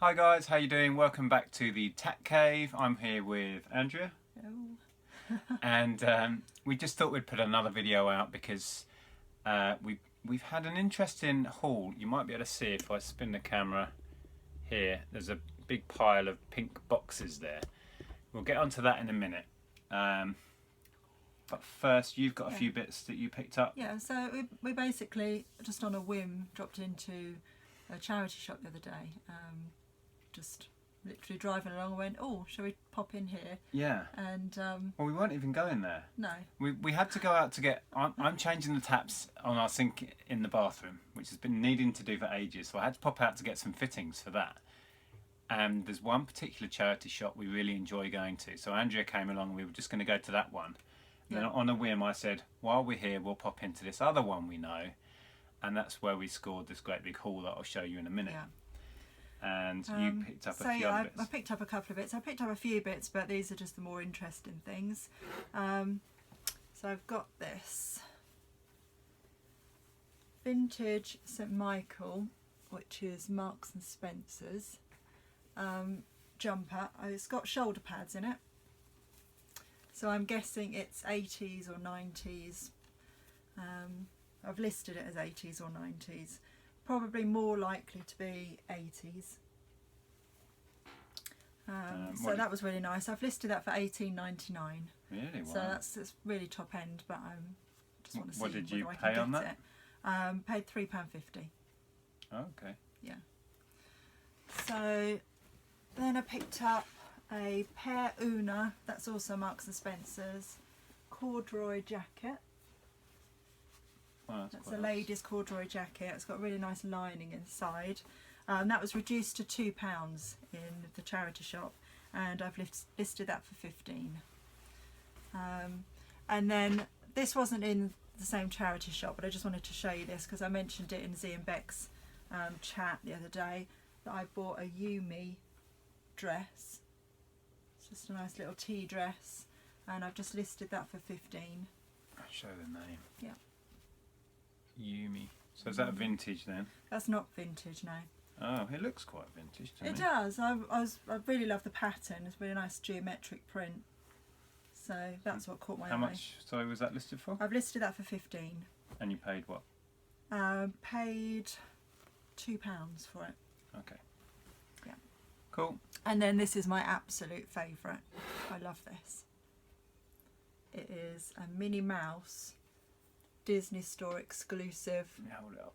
Hi guys, how you doing? Welcome back to the Tech Cave. I'm here with Andrea. Oh. And we just thought we'd put another video out because we've had an interesting haul. You might be able to see if I spin the camera here. There's a big pile of pink boxes there. We'll get onto that in a minute. But first, you've got a few bits that you picked up. Yeah, so we basically, just on a whim, dropped into a charity shop the other day. Just literally driving along and went, oh, shall we pop in here? Yeah. And well, we weren't even going there. no. We had to go out to get... I'm changing the taps on our sink in the bathroom, which has been needing to do for ages. So I had to pop out to get some fittings for that. And there's one particular charity shop we really enjoy going to. So Andrea came along and we were just going to go to that one. And then on a whim I said, while we're here, we'll pop into this other one we know. And that's where we scored this great big haul that I'll show you in a minute. Yeah. And you picked up a few other bits. I picked up a couple of bits. I picked up a few bits, but these are just the more interesting things. So I've got this vintage St Michael, which is Marks and Spencer's jumper. It's got shoulder pads in it, so I'm guessing it's 80s or 90s. I've listed it as 80s or 90s. Probably more likely to be 80s. So that was really nice. I've listed that for $18.99. Really? Wow. So that's really top end, but I just want to see what did you whether pay I can on get that? it. Paid £3.50. Oh, okay. Yeah. So then I picked up a Pair Una, that's also Marks and Spencer's, corduroy jacket. Well, That's a lady's corduroy jacket. It's got a really nice lining inside. That was reduced to £2 in the charity shop, and I've listed that for 15. And then this wasn't in the same charity shop, but I just wanted to show you this because I mentioned it in Z and Beck's chat the other day that I bought a Yumi dress. It's just a nice little tea dress, and I've just listed that for 15. I'll show the name. Yeah. Yumi. So is that vintage then? That's not vintage, no. Oh, it looks quite vintage to me. It does. I really love the pattern. It's a really nice geometric print. So that's what caught my eye. How much, sorry, was that listed for? I've listed that for 15. And you paid what? Paid £2 for it. Okay. Yeah. Cool. And then this is my absolute favourite. I love this. It is a Minnie Mouse Disney Store exclusive Let me hold it up.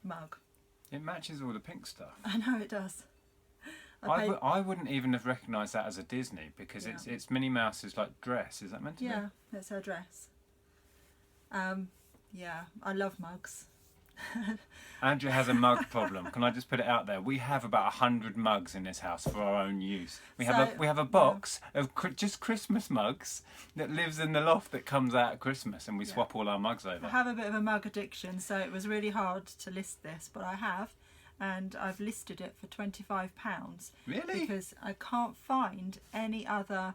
mug. It matches all the pink stuff. I know it does. I wouldn't even have recognised that as a Disney because Yeah. it's Minnie Mouse's like dress. Is that meant to be? Yeah, that's her dress. Yeah, I love mugs. Andrea has a mug problem. Can I just put it out there? We have about 100 mugs in this house for our own use. We have a box of just Christmas mugs that lives in the loft that comes out at Christmas, and we swap all our mugs over. I have a bit of a mug addiction, so it was really hard to list this, but I have, and I've listed it for £25. Really? Because I can't find any other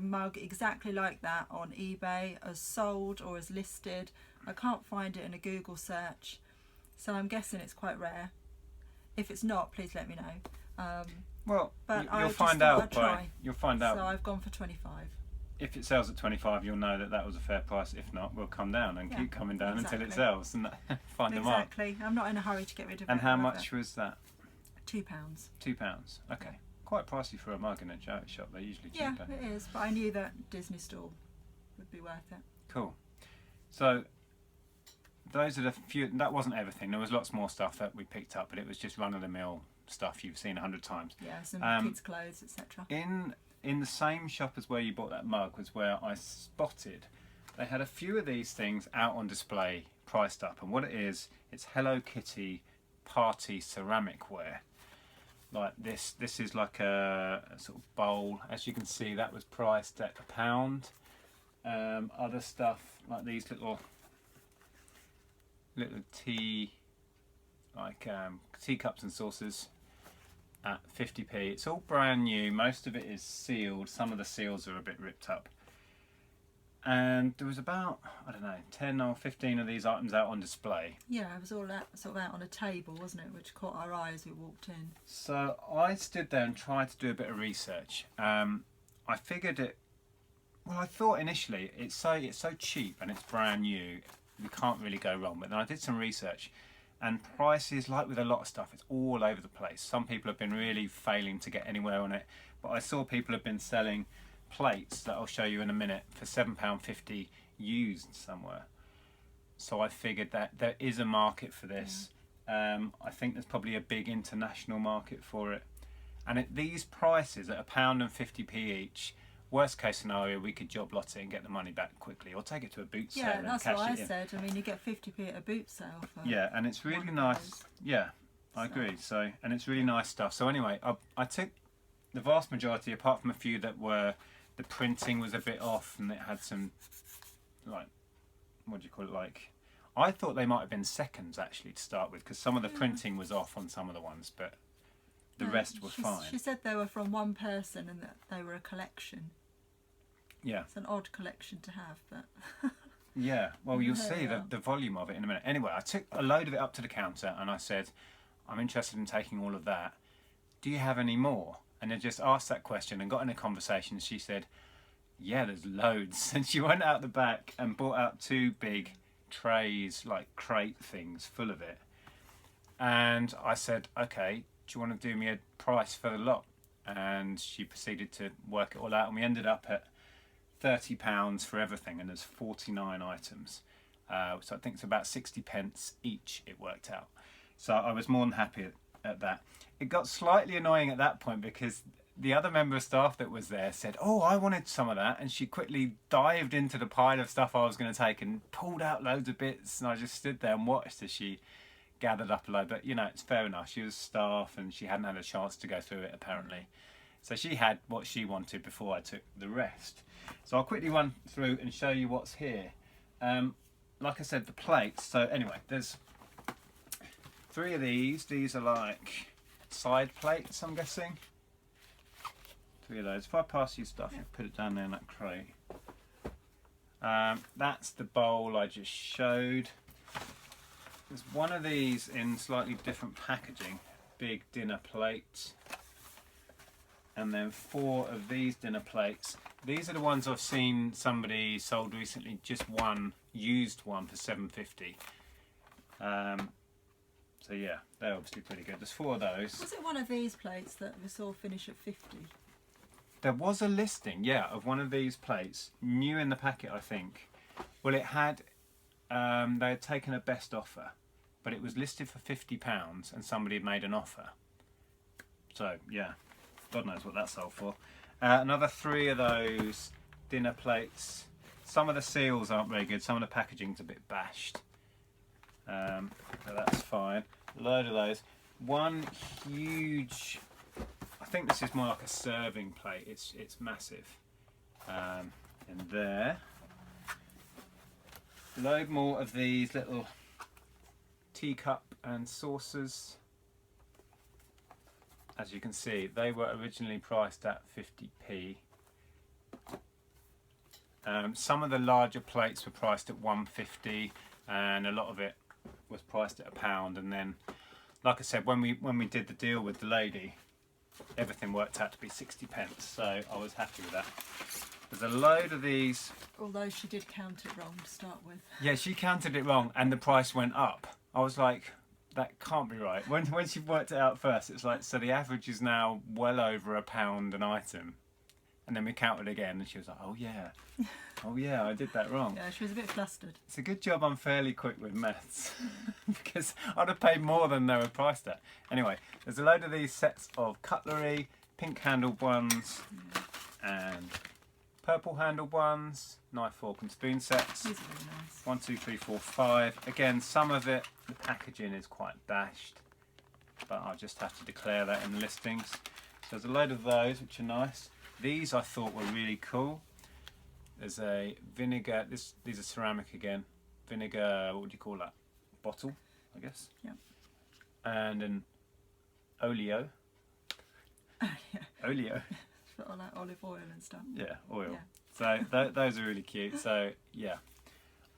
mug exactly like that on eBay as sold or as listed. I can't find it in a Google search, so I'm guessing it's quite rare. If it's not, please let me know. Well, but you'll find out. You'll find out. So I've gone for 25. If it sells at 25, you'll know that was a fair price. If not, we'll come down and keep coming down until it sells and find them up. Exactly. I'm not in a hurry to get rid of it. And how much was that? £2. £2. Okay. Quite pricey for a mug in a charity shop. They're usually cheaper. Yeah, it is. But I knew that Disney Store would be worth it. Cool. So those are the few. That wasn't everything. There was lots more stuff that we picked up, but it was just run-of-the-mill stuff you've seen 100 times. Yeah, some kids' clothes, etc. In the same shop as where you bought that mug was where I spotted they had a few of these things out on display, priced up. And what it is, it's Hello Kitty party ceramic ware. Like this is like a sort of bowl. As you can see, that was priced at £1. Other stuff like these little tea, like teacups and saucers at 50p. It's all brand new. Most of it is sealed. Some of the seals are a bit ripped up. and there was about, I don't know, 10 or 15 of these items out on display. Yeah, it was all out, sort of out on a table, wasn't it, which caught our eye as we walked in. So I stood there and tried to do a bit of research. I figured it. Well, I thought initially it's so cheap and it's brand new, we can't really go wrong. But then I did some research, and prices, like with a lot of stuff, it's all over the place. Some people have been really failing to get anywhere on it, but I saw people have been selling plates that I'll show you in a minute for £7.50 used somewhere. So I figured that there is a market for this. I think there's probably a big international market for it. And at these prices, at £1.50 each, worst case scenario, we could job lot it and get the money back quickly, or take it to a boot sale and that's cash what I it in. said. I mean, you get 50p at a boot sale for Yeah, and it's really one of nice. those. Yeah, I agree. So, and it's really nice stuff. So anyway, I took the vast majority, apart from a few that were, the printing was a bit off and it had some, like, what do you call it, like, I thought they might have been seconds actually to start with, because some of the printing was off on some of the ones, but the rest were fine. She said they were from one person and that they were a collection. Yeah. It's an odd collection to have, but Yeah, well, you'll There see we are. the volume of it in a minute. Anyway, I took a load of it up to the counter and I said, I'm interested in taking all of that. Do you have any more? And I just asked that question and got in a conversation. She said, yeah, there's loads. And she went out the back and brought out 2 big trays, like crate things, full of it. And I said, okay, do you want to do me a price for the lot? And she proceeded to work it all out, and we ended up at £30 for everything, and there's 49 items. So I think it's about 60p each, it worked out. So I was more than happy at that. It got slightly annoying at that point because the other member of staff that was there said, oh, I wanted some of that, and she quickly dived into the pile of stuff I was going to take and pulled out loads of bits, and I just stood there and watched as she gathered up a load. But you know, it's fair enough, she was staff and she hadn't had a chance to go through it apparently, so she had what she wanted before I took the rest. So I'll quickly run through and show you what's here. Like I said, the plates. So anyway, there's 3 of these. These are like side plates, I'm guessing. 3 of those. If I pass you stuff, you put it down there in that crate. That's the bowl I just showed. There's 1 of these in slightly different packaging. Big dinner plate. And then 4 of these dinner plates. These are the ones I've seen somebody sold recently, just one, used one for £7.50. So yeah, they're obviously pretty good. There's 4 of those. was it one of these plates that we saw finish at 50? There was a listing, yeah, of one of these plates, new in the packet, I think. Well, it had, they had taken a best offer, but it was listed for £50 and somebody had made an offer. So yeah, God knows what that sold for. Another 3 of those dinner plates. Some of the seals aren't very good, some of the packaging's a bit bashed. So that's fine. A load of those. 1 huge, I think this is more like a serving plate, it's massive. In there. Load more of these little teacup and saucers. As you can see, they were originally priced at 50p. Some of the larger plates were priced at 150, and a lot of it was priced at £1. And then, like I said, when we did the deal with the lady, everything worked out to be 60p. So I was happy with that. There's a load of these. Although she did count it wrong to start with. Yeah, she counted it wrong, and the price went up. I was like, that can't be right. When she worked it out first, it's like, so the average is now well over £1 an item. And then we counted again, and she was like, oh yeah, I did that wrong. Yeah, she was a bit flustered. It's a good job I'm fairly quick with maths, because I'd have paid more than they were priced at. Anyway, there's a load of these sets of cutlery, pink handled ones, and purple handled ones, knife, fork and spoon sets. These are really nice. 1, 2, 3, 4, 5. Again, some of it, the packaging is quite bashed, but I'll just have to declare that in the listings. So there's a load of those, which are nice. These I thought were really cool. There's a vinegar, these are ceramic again. Vinegar, what would you call that? Bottle, I guess. Yep. And an oleo. Yeah. Oleo. Sort of like olive oil and stuff. Yeah, oil. Yeah. So those are really cute. So yeah,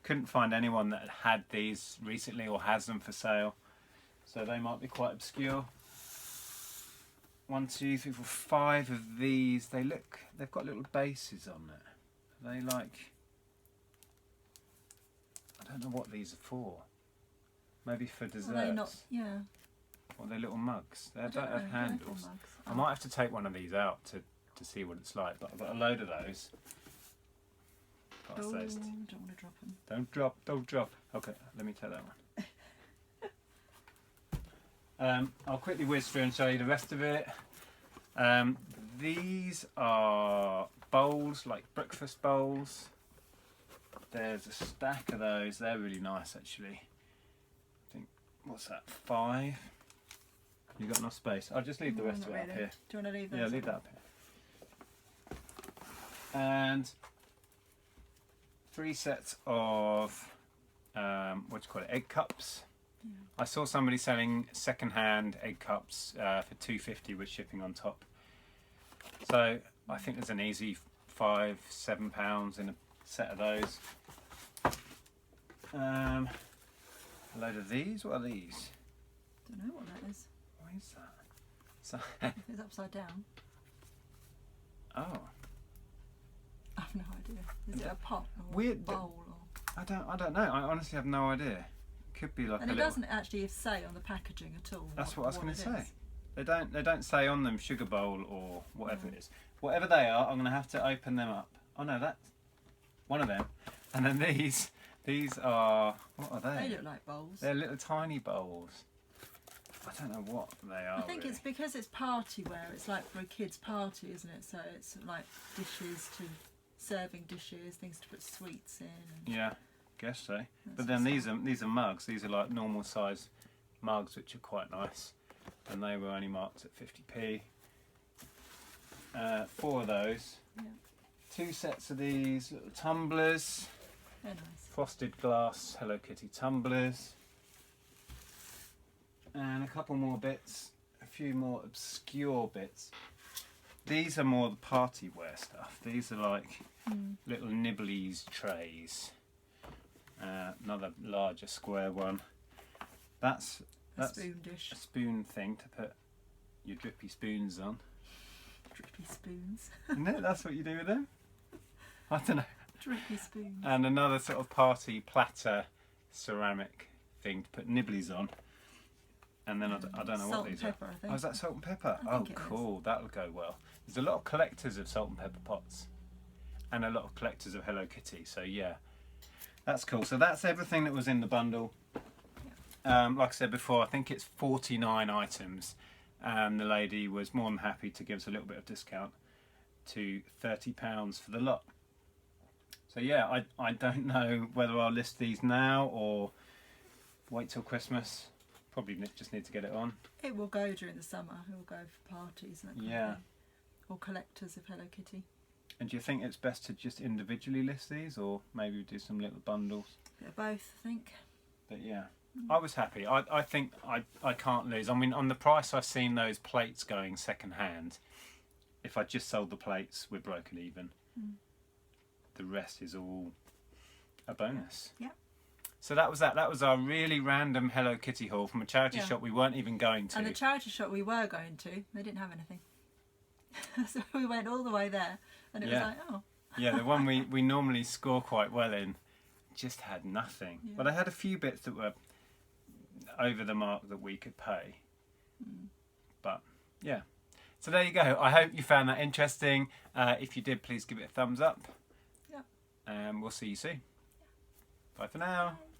couldn't find anyone that had these recently or has them for sale. So they might be quite obscure. 1, 2, 3, 4, 5 of these. They've got little bases on it. They like, I don't know what these are for. Maybe for desserts. Are they not? Yeah. Or they're little mugs. They I don't have know, handles. mugs. I might have to take one of these out to see what it's like. But I've got a load of those. Oh, don't want to drop them. Don't drop. Okay, let me take that one. I'll quickly whiz through and show you the rest of it. These are bowls, like breakfast bowls. There's a stack of those. They're really nice, actually. I think, what's that, 5? You got enough space? I'll just leave the rest of it up here. Do you want to leave those? Yeah, leave that up here. And 3 sets of egg cups. Yeah. I saw somebody selling second-hand egg cups for £2.50 with shipping on top. So I think there's an easy £5-7 in a set of those. A load of these. What are these? Don't know what that is. What is that? So it's upside down. Oh. I have no idea. Is it a pot or Weird, a bowl? Or... I don't know. I honestly have no idea. Could be like. And it doesn't actually say on the packaging at all. That's what I was going to say. Is. They don't say on them sugar bowl or whatever it is. Whatever they are, I'm going to have to open them up. Oh no, that's one of them. And then these are, what are they? They look like bowls. They're little tiny bowls. I don't know what they are. I think it's because it's party wear. It's like for a kid's party, isn't it? So it's like dishes serving dishes, things to put sweets in. And yeah, guess so. But then these are mugs. These are like normal size mugs, which are quite nice. And they were only marked at 50p. 4 of those. Yeah. 2 sets of these little tumblers. They're nice. Frosted glass Hello Kitty tumblers. And a couple more bits. A few more obscure bits. These are more the party wear stuff. These are like little nibblies trays. Another larger square one. That's a spoon dish. A spoon thing to put your drippy spoons on. Drippy spoons. Isn't it? That's what you do with them? I don't know. Drippy spoons. And another sort of party platter ceramic thing to put nibblies on. And then I don't know what these pepper, are. I think. Oh, is that salt and pepper? Oh, cool. That'll go well. There's a lot of collectors of salt and pepper pots. And a lot of collectors of Hello Kitty. So, yeah. That's cool. So that's everything that was in the bundle. Like I said before, I think it's 49 items. And the lady was more than happy to give us a little bit of discount to £30 for the lot. So yeah, I don't know whether I'll list these now or wait till Christmas. Probably just need to get it on. It will go during the summer. It will go for parties and that kind of thing. Or collectors of Hello Kitty. And do you think it's best to just individually list these, or maybe do some little bundles? Bit of both, I think. But yeah, I was happy. I think I can't lose. I mean, on the price I've seen those plates going second hand, if I just sold the plates, we're broken even. The rest is all a bonus. Yeah. So that was that. That was our really random Hello Kitty haul from a charity shop we weren't even going to. And the charity shop we were going to, they didn't have anything. So we went all the way there, and it was like, oh. Yeah, the one we normally score quite well in just had nothing. Yeah. But I had a few bits that were over the mark that we could pay. But yeah. So there you go. I hope you found that interesting. If you did, please give it a thumbs up. Yeah. And we'll see you soon. Bye for now. Bye.